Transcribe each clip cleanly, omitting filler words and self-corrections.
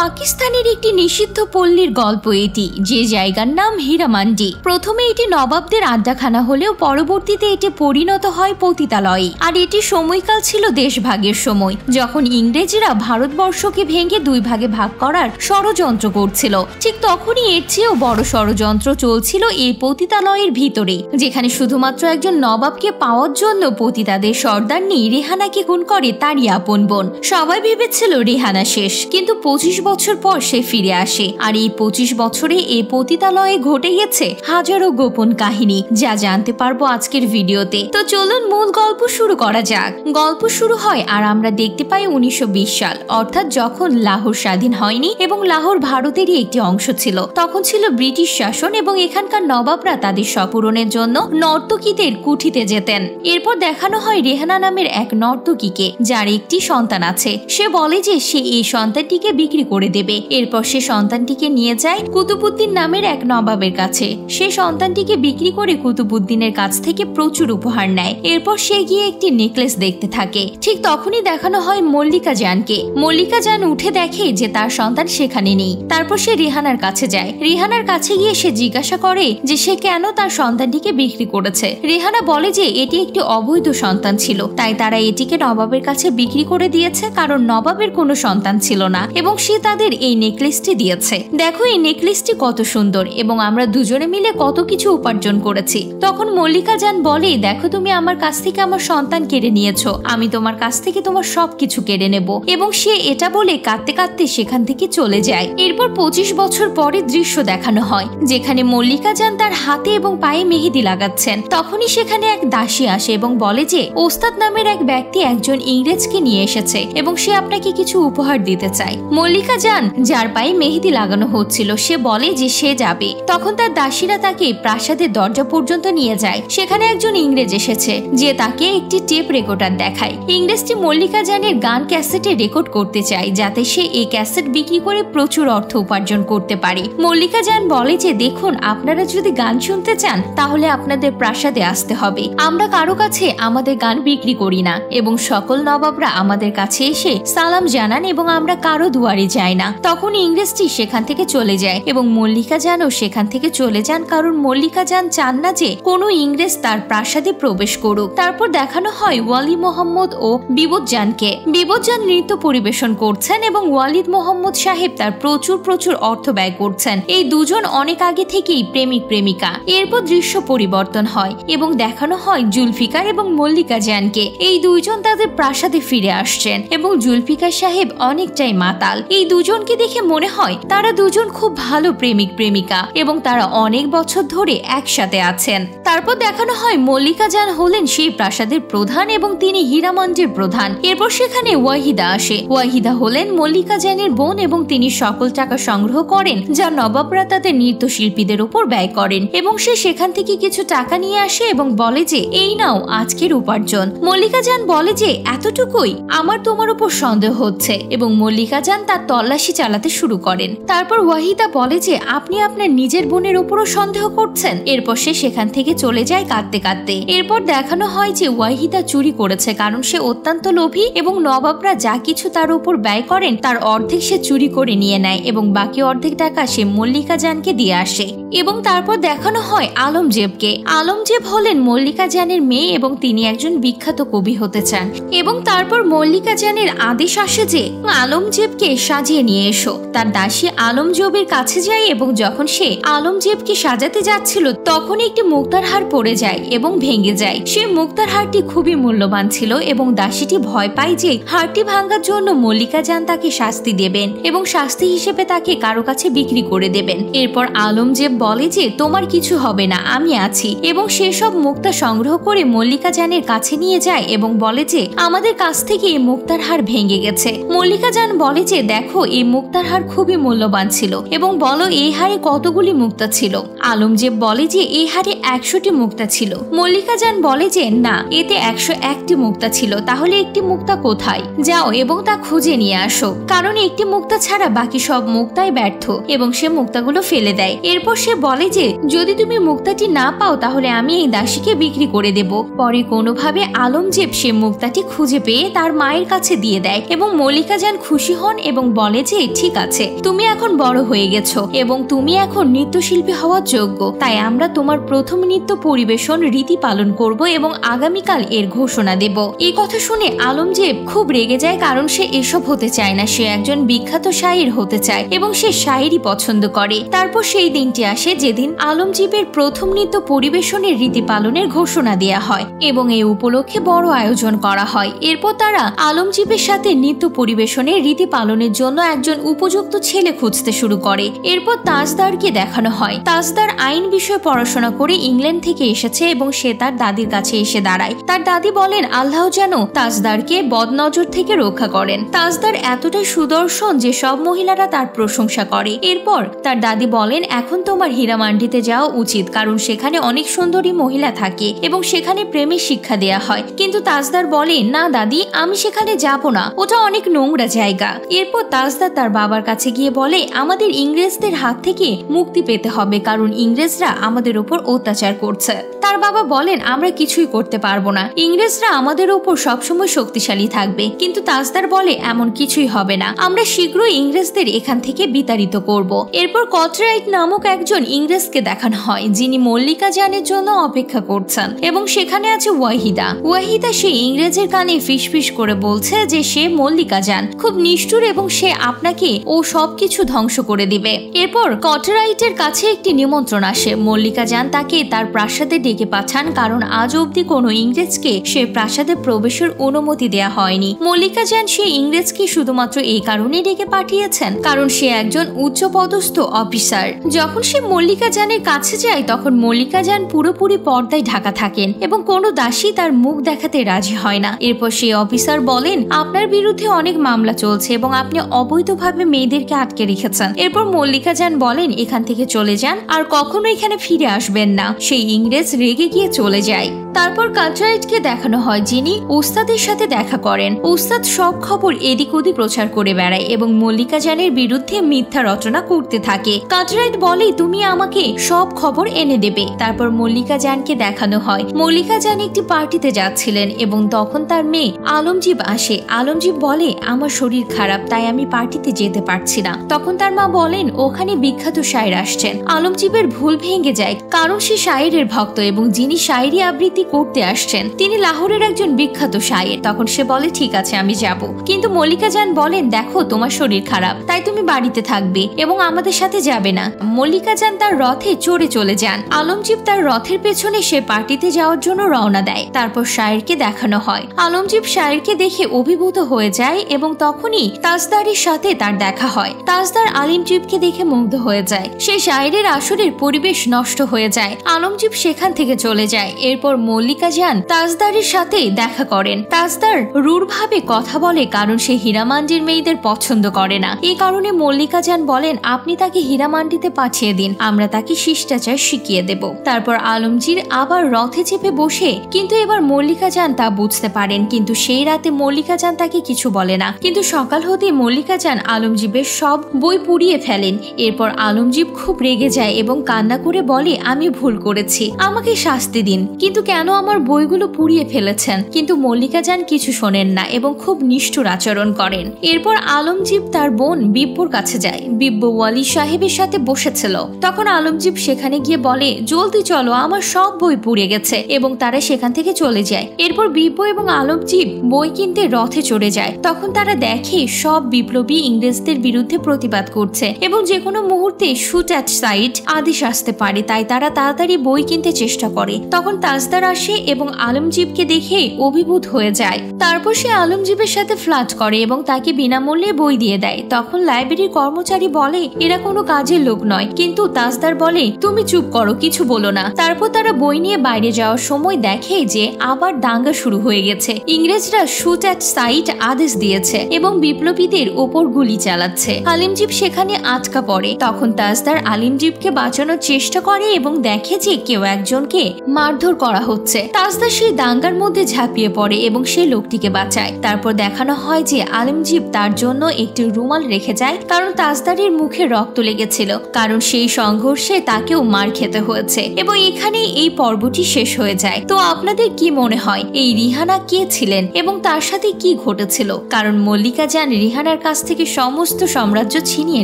পাকিস্তানের একটি নিষিদ্ধ পল্লীর গল্প এটি, যে জায়গার নাম হীরামান্ডি। প্রথমে এটি নবাবদের আড্ডাখানা হলেও পরবর্তীতে এটি পরিণত হয় পতিতালয়ে। আর এটি সময়কাল ছিল দেশভাগের সময়, যখন ইংরেজরা ভারতবর্ষকে ভেঙে দুই ভাগে ভাগ করার ষড়যন্ত্র করছিল। ঠিক তখনই এর চেয়েও বড় ষড়যন্ত্র চলছিল এই পতিতালয়ের ভিতরে, যেখানে শুধুমাত্র একজন নবাবকে পাওয়ার জন্য পতিতাদের সর্দারনি রেহানাকে খুন করে তারই আপন বোন। সবাই ভেবেছিল রেহানা শেষ, কিন্তু 25 বছর পর সে ফিরে আসে। আর এই 25 বছরে এই পতিতালয়ে ঘটে গেছে হাজারো গোপন কাহিনী, যা জানতে পারবো আজকের ভিডিওতে। তো চলুন মূল গল্প শুরু করা যাক। গল্প শুরু হয় আর আমরা দেখতে পাই 1920 সাল, অর্থাৎ যখন লাহোর স্বাধীন হয়নি এবং লাহোর ভারতেরই একটি অংশ ছিল। তখন ছিল ব্রিটিশ শাসন এবং এখানকার নবাবরা তাদের শখ পূরণের জন্য নর্তকীদের কুঠিতে যেতেন। এরপর দেখানো হয় রেহানা নামের এক নর্তকীকে, যার একটি সন্তান আছে। সে বলে যে সে এই সন্তানটিকে বিক্রি করে দেবে। এরপর সে সন্তানটিকে নিয়ে যায় কুতুবউদ্দিন নামের এক নবাবের কাছে। সে সন্তানটিকে বিক্রি করে কুতুবউদ্দিনের কাছ থেকে প্রচুর উপহার নেয়। এরপর সে গিয়ে একটি নেকলেস দেখতে থাকে। ঠিক তখনই দেখানো হয় মল্লিকা জানকে। মল্লিকা জান উঠে দেখে যে তার সন্তান সেখানে নেই। তারপর সে রেহানার কাছে যায়। রেহানার কাছে গিয়ে সে জিজ্ঞাসা করে যে সে কেন তার সন্তানটিকে বিক্রি করেছে। রেহানা বলে যে এটি একটি অবৈধ সন্তান ছিল, তাই তারা এটিকে নবাবের কাছে বিক্রি করে দিয়েছে, কারণ নবাবের কোনো সন্তান ছিল না এবং সে তাদের এই নেকলেসটি দিয়েছে। দেখো এই নেকলেসটি কত সুন্দর এবং আমরা দুজনে মিলে কত কিছু উপার্জন করেছি। তখন মল্লিকা জান বলে, দেখো তুমি আমার কাছ থেকে আমার সন্তান কেড়ে নিয়েছো, আমি তোমার কাছ থেকে তোমার সবকিছু কেড়ে নেব। এবং সে এটা বলে কাঁদতে কাঁদতে সেখান থেকে চলে যায়। এরপর 25 বছর পরে দৃশ্য দেখানো হয়, যেখানে মল্লিকা জান তার হাতে এবং পায়ে মেহেদি লাগাচ্ছেন। তখনই সেখানে এক দাসী আসে এবং বলে যে ওস্তাদ নামের এক ব্যক্তি একজন ইংরেজকে নিয়ে এসেছে এবং সে আপনাকে কিছু উপহার দিতে চায়। মল্লিকা জান, যার পায়ে মেহেদি লাগানো হচ্ছিল, সে বলে যে সে যাবে। তখন তার দাসীরা তাকে প্রাসাদের দরজা পর্যন্ত নিয়ে যায়। সেখানে একজন ইংরেজ এসেছে, যে তাকে একটি টেপ রেকর্ডার দেখায়। ইংরেজটি মল্লিকা জানের গান ক্যাসেটে রেকর্ড করতে চায়, যাতে সে এই ক্যাসেট বিক্রি করে প্রচুর অর্থ উপার্জন করতে পারে। মল্লিকা জান বলে যে দেখুন, আপনারা যদি গান শুনতে চান তাহলে আপনাদের প্রাসাদে আসতে হবে। আমরা কারো কাছে আমাদের গান বিক্রি করি না এবং সকল নবাবরা আমাদের কাছে এসে সালাম জানান এবং আমরা কারো দুয়ারে যাই না। তখন ইংরেজটি সেখান থেকে চলে যায় এবং মল্লিকা জানও সেখান থেকে চলে যান, কারণ মল্লিকা জান চান না যে কোনো ইংরেজ তার প্রাসাদে প্রবেশ করুক। তারপর দেখানো হয় ওয়ালি মোহাম্মদ ও বিবোধ জানকে। বিবোধ জান নৃত্য পরিবেশন করছেন এবং ওয়ালিদ মোহাম্মদ সাহেব তার প্রচুর অর্থ ব্যয় করছেন। এই দুজন অনেক আগে থেকেই প্রেমিক প্রেমিকা। এরপর দৃশ্য পরিবর্তন হয় এবং দেখানো হয় জুলফিকার এবং মল্লিকা জানকে। এই দুইজন তাদের প্রাসাদে ফিরে আসছেন এবং জুলফিকার সাহেব অনেকটাই মাতাল। এই দুজনকে দেখে মনে হয় তারা দুজন খুব ভালো প্রেমিক প্রেমিকা এবং তারা অনেক বছর ধরে একসাথে আছেন। তারপর দেখানো হয় মল্লিকা জান হলেন সেই প্রাসাদের প্রধান এবং তিনি হীরামন্ডির প্রধান। এরপর সেখানে ওয়াহিদা আসে। ওয়াহিদা হলেন মল্লিকা জানের বোন এবং তিনি সকল টাকা সংগ্রহ করেন যা নবাবরা তাদের নৃত্যশিল্পীদের উপর ব্যয় করেন এবং সে সেখান থেকে কিছু টাকা নিয়ে আসে এবং বলে যে এই নাও আজকের উপার্জন। মল্লিকা জান বলে যে এতটুকুই, আমার তোমার উপর সন্দেহ হচ্ছে এবং মল্লিকা জান তার তল্লাশি চালাতে শুরু করেন। তারপর ওয়াহিদা বলে যে আপনি আপনার নিজের বোনের উপরও সন্দেহ করছেন। এরপর সে সেখান থেকে চলে যায় কাঁদতে কাঁদতে। এরপর দেখানো হয় যে ওয়াহিদা চুরি করেছে, কারণ সে অত্যন্ত লোভী এবং নবাবরা যা কিছু তার উপর ব্যয় করেন তার অর্ধেক সে চুরি করে নিয়ে নেয় এবং বাকি অর্ধেক টাকা সে মল্লিকা জানকে দিয়ে আসে। এবং তারপর দেখানো হয় আলমজেবকে। আলমজেব হলেন মল্লিকা জানের মেয়ে এবং তিনি একজন বিখ্যাত কবি হতে চান। এবং তারপর মল্লিকা জানের আদেশ আসে যে আলমজেবকে সাজিয়ে নিয়ে এসো। তার দাসী আলমজেবের কাছে যায় এবং যখন সে আলমজেবকে সাজাতে যাচ্ছিল তখন একটি মুক্তার হার পড়ে যায় এবং ভেঙে যায়। সে মুক্তার হারটি খুবই মূল্যবান ছিল এবং দাসীটি ভয় পায় যে হারটি ভাঙার জন্য মল্লিকা জান তাকে শাস্তি দেবেন এবং শাস্তি হিসেবে তাকে কারো কাছে বিক্রি করে দেবেন। এরপর আলমজেব বলে যে তোমার কিছু হবে না, আমি আছি। এবং সে সব মুক্তা সংগ্রহ করে মল্লিকা জানের কাছে নিয়ে যায় এবং বলে যে আমাদের কাছ থেকে এই মুক্তার হার ভেঙে গেছে। মল্লিকা জান বলে যে দেখো এই মুক্তার হার খুবই মূল্যবান ছিল এবং বলো এই হারে কতগুলি মুক্তা ছিল। আলমজেব বলে যে এই হারে 100টি মুক্তা ছিল। মল্লিকা জান বলে যে না, এতে 101টি মুক্তা ছিল। তাহলে একটি মুক্তা কোথায়? যাও এবং তা খুঁজে নিয়ে আসো, কারণ একটি মুক্তা ছাড়া বাকি সব মুক্তাই ব্যর্থ। এবং সে মুক্তাগুলো ফেলে দেয়। এরপর সে বলে যে যদি তুমি মুক্তাটি না পাও তাহলে আমি এই দাসীকে বিক্রি করে দেব। পরে কোনোভাবে আলমজেব সে মুক্তাটি খুঁজে পেয়ে তার মায়ের কাছে দিয়ে দেয় এবং মল্লিকা জান খুশি হন এবং বলে বলে যে ঠিক আছে, তুমি এখন বড় হয়ে গেছো এবং তুমি এখন নৃত্যশিল্পী হওয়ার যোগ্য, তাই আমরা তোমার প্রথম নৃত্য পরিবেশন রীতি পালন করব এবং আগামীকাল এর ঘোষণা দেব। এই কথা শুনে আলমজেব খুব রেগে যায়, কারণ সে এসব হতে চায় না। সে একজন বিখ্যাত শায়ের হতে চায় এবং সে শায়েরি পছন্দ করে। তারপর সেই দিনটি আসে যেদিন আলমজেবের প্রথম নৃত্য পরিবেশনের রীতি পালনের ঘোষণা দেয়া হয় এবং এই উপলক্ষে বড় আয়োজন করা হয়। এরপর তারা আলমজেবের সাথে নৃত্য পরিবেশনের রীতি পালনের জন্য একজন উপযুক্ত ছেলে খুঁজতে শুরু করে। এরপর তাজদারকে দেখানো হয়। তাজদার আইন বিষয়ে পড়াশোনা করে ইংল্যান্ড থেকে এসেছে এবং সে তার দাদির কাছে এসে দাঁড়ায়। তার দাদি বলেন আল্লাহ যেন তাজদারকে বদনজর থেকে রক্ষা করেন। তাজদার এতটাই সুদর্শন যে সব মহিলারা তার প্রশংসা করে। এরপর তার দাদি বলেন এখন তোমার হীরামান্ডিতে যাওয়া উচিত, কারণ সেখানে অনেক সুন্দরী মহিলা থাকে এবং সেখানে প্রেমের শিক্ষা দেয়া হয়। কিন্তু তাজদার বলে না দাদি, আমি সেখানে যাব না, ওটা অনেক নোংরা জায়গা। এরপর তাজদার তার বাবার কাছে গিয়ে বলে আমাদের ইংরেজদের হাত থেকে মুক্তি পেতে হবে, কারণ ইংরেজরা আমাদের উপর অত্যাচার করছে। তার বাবা বলেন আমরা কিছুই করতে পারবো না, ইংরেজরা আমাদের উপর সবসময় শক্তিশালী থাকবে। কিন্তু তাজদার বলে এমন কিছুই হবে না, আমরা শীঘ্রই ইংরেজদের এখান থেকে বিতাড়িত করব। এরপর কটরাইট নামক একজন ইংরেজকে দেখানো হয় যিনি মল্লিকা জানের জন্য অপেক্ষা করছেন এবং সেখানে আছে ওয়াহিদা। ওয়াহিদা সেই ইংরেজের কানে ফিসফিস করে বলছে যে সে মল্লিকা জান খুব নিষ্ঠুর এবং সে আপনাকে ও সবকিছু ধ্বংস করে দিবে। এরপর কটরাইটের কাছে একটি নিমন্ত্রণ আসে। মল্লিকা জান তাকে তার প্রাসাদে ডেকে পাঠান, কারণ আজ অবধি কোনো ইংরেজকে সে প্রাসাদে প্রবেশের অনুমতি দেয়া হয়নি। মল্লিকা জান সে ইংরেজকে শুধুমাত্র এই কারণে ডেকে পাঠিয়েছেন কারণ সে একজন উচ্চপদস্থ অফিসার। যখন সে মল্লিকা জানের কাছে যায় তখন মল্লিকা জান পুরোপুরি পর্দায় ঢাকা থাকেন এবং কোনো দাসী তার মুখ দেখাতে রাজি হয় না। এরপর সেই অফিসার বলেন আপনার বিরুদ্ধে অনেক মামলা চলছে এবং আপনি অবৈধভাবে মেয়েদেরকে আটকে রেখেছেন। এরপর মল্লিকা জান বলেন এখান থেকে চলে যান আর কখনো এখানে ফিরে আসবেন না। সেই ইংরেজ রেগে গিয়ে চলে যায়। তারপর কাটরাইটকে দেখানো হয় যিনি ওস্তাদের সাথে দেখা করেন। ওস্তাদ সব খবর এদিক ওদিক প্রচার করে বেড়ায় এবং মল্লিকা জানের বিরুদ্ধে মিথ্যা রচনা করতে থাকে। কাটরাইট বলে তুমি আমাকে সব খবর এনে দেবে। তারপর মল্লিকা জানকে দেখানো হয় মল্লিকা জান একটি পার্টিতে যাচ্ছিলেন এবং তখন তার মেয়ে আলমজীব আসে। আলমজীব বলে আমার শরীর খারাপ, তাই আমি পার্টিতে যেতে পারছি না। তখন তার মা বলেন ওখানে বিখ্যাত শায়ের আসছেন। আলমজীবের ভুল ভেঙে যায় কারণ সে শায়েরের ভক্ত এবং যিনি শায়েরি আবৃত্তি করতে আসছেন তিনি লাহোরের একজন বিখ্যাত শায়ের। তখন সে বলে ঠিক আছে আমি যাব, কিন্তু মল্লিকা জান বলেন দেখো তোমার শরীর খারাপ, তাই তুমি বাড়িতে থাকবে এবং আমাদের সাথে যাবে না। মল্লিকা জান তার রথে চড়ে চলে যান। আলমজীব তার রথের পেছনে সে পার্টিতে যাওয়ার জন্য রওনা দেয়। তারপর শায়েরকে দেখানো হয়। আলমজীব শায়েরকে দেখে অভিভূত হয়ে যায় এবং তখনই তাজদারের সাথে তার দেখা হয়। তাজদার আলমজীবকে দেখে মুগ্ধ হয়ে যায়। সেই শায়েরের আসরের পরিবেশ নষ্ট হয়ে যায়। আলমজীব সেখান থেকে চলে যায়। এরপর মল্লিকা জান তাজদারের সাথে দেখা করেন। তাজদার রূঢ়ভাবে কথা বলে কারণ সে হীরামান্ডির মেয়েদের পছন্দ করে না। এই কারণে মল্লিকা জান বলেন আপনি তাকে হীরামান্ডিতে পাঠিয়ে দিন, আমরা তাকে শিষ্টাচার শিখিয়ে দেব। তারপর আলমগীর আবার রথে চেপে বসে, কিন্তু এবার মল্লিকা জান তা বুঝতে পারেন। কিন্তু সেই রাতে মল্লিকা জান তাকে কিছু বলে না। কিন্তু সকাল হতে মল্লিকা জান আলমজীবের সব বই পুড়িয়ে ফেলেন। এরপর আলমজীব খুব রেগে যায় এবং কান্না করে বলে আমি ভুল করেছি, আমাকে শাস্তি দিন, কিন্তু কেন আমার বইগুলো পুড়িয়ে ফেলেছেন? কিন্তু মল্লিকা জান কিছু শোনেন না এবং খুব নিষ্ঠুর আচরণ করেন। এরপর আলমজীব তার বোন বিব্বুর কাছে যায়। বিব্বু ওয়ালি সাহেবের সাথে বসেছিল। তখন আলমজীব সেখানে গিয়ে বলে জলদি চলো, আমার সব বই পুড়ে গেছে, এবং তারা সেখান থেকে চলে যায়। এরপর বিব্বু এবং আলমজীব বই কিনতে রথে চড়ে যায়। তখন তারা দেখে সব বিপ্লবী ইংরেজদের বিরুদ্ধে প্রতিবাদ করছে এবং যে কোনো মুহূর্তে শুট অ্যাট সাইট আদেশ আসতে পারে, তাই তারা তাড়াতাড়ি বই কিনতে চেষ্টা করে। তখন তাজদার আসে এবং আলমজীবকে দেখে অভিভূত হয়ে যায়। তারপর সে আলমজীবের সাথে ফ্লার্ট করে এবং তাকে বিনামূল্যে বই দিয়ে দেয়। তখন লাইব্রেরির কর্মচারী বলে এরা কোনো কাজের লোক নয়, কিন্তু তাজদার বলে তুমি চুপ করো, কিছু বলো না। তারপর তারা বই নিয়ে বাইরে যাওয়ার সময় দেখে যে আবার দাঙ্গা শুরু হয়ে গেছে। ইংরেজরা শুট অ্যাট সাইট আদেশ দিয়েছে এবং বিপ্লবীদের ওপর গুলি চালাচ্ছে। আলিমজীব সেখানে আটকা পড়ে। তখন তাজদার আলিমজীবকে বাঁচানোর চেষ্টা করে এবং দেখে যে কেউ একজনকে মারধর করা হচ্ছে। তাজদার সেই দাঙ্গার মধ্যে ঝাঁপিয়ে পড়ে এবং সে লোকটিকে বাঁচায়। তারপর দেখানো হয় যে আলিমজীব তার জন্য একটি রুমাল রেখে যায়, কারণ তাজদারের মুখে রক্ত লেগেছিল, কারণ সেই সংঘর্ষে তাকেও মার খেতে হয়েছে। এবং এখানেই এই পর্বটি শেষ হয়ে যায়। তো আপনাদের কি মনে হয় এই রিহানা কে ছিলেন এবং তার সাথে কি ঘটেছিল? কারণ মল্লিকা জান রিহানার কাছ থেকে সমস্ত সাম্রাজ্য ছিনিয়ে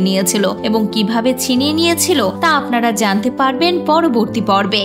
নিয়েছিল এবং কিভাবে ছিনিয়ে নিয়েছিল তা আপনারা জানতে পারবেন পরবর্তী পর্বে।